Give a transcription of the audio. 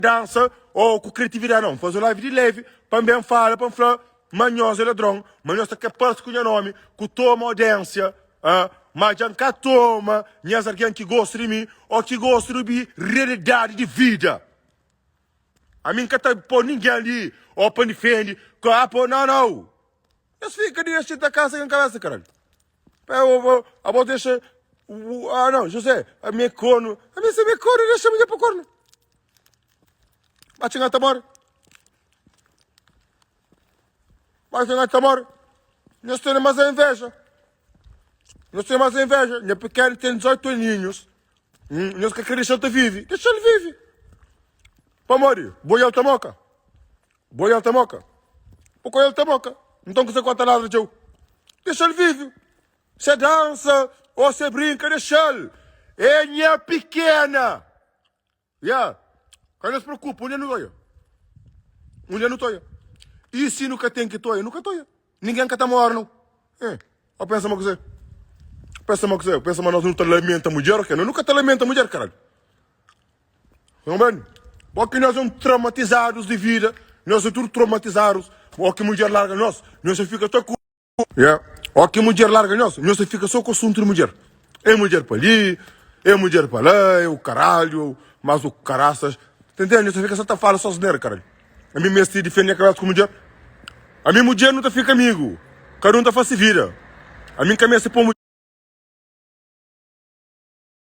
dança ou com criatividade não. Faz uma live de leve, também fala, para falar, manhoso é ladrão, manhoso que é parte com o nome, que toma audiência, mas já não toma, nem alguém que gosta de mim, ou que gosta de mim, realidade de vida. A mim que tá por ninguém ali, ou para defender, não. Mas fica de encher da casa em cabeça, caralho. Eu vou deixar, não, José, a minha corno, se minha corno, deixa-me ir para corno. Vai chegar a tamar. Vai chegar a tamar. Nós temos mais a inveja. Nós temos mais a inveja. Minha pequena tem 18 aninhos. Nós que queremos que ele vive. Deixa ele vive. Para morrer. Boi alta moca. Boi alta moca. Porque ele alta moca. Então que você conta nada, tio. Deixa ele vive. Você dança ou você brinca, deixa ele. É minha pequena. Yeah. Não se preocupe, mulher não toia. Mulher não toia. E se nunca tem que toia? Nunca toia. Ninguém quer estar morto, não. Pensa uma coisa. Pensa que nós não te lamenta a mulher, que nós nunca te lamenta a mulher, caralho. Não bem? Porque nós somos traumatizados de vida, nós somos tudo traumatizados. Ou que mulher larga nós só fica só com... Yeah. Ou que mulher larga nós só fica só com o assunto de mulher. É mulher para ali, é mulher para lá, é o caralho, mas o caraças... Entendeu? Nós só fica só a falar sozinho, caralho. A mim mesmo se defende a cabeça com mulher. A minha mulher não tá fica amigo. Cada um tá faz se vira. A mim caminha se põe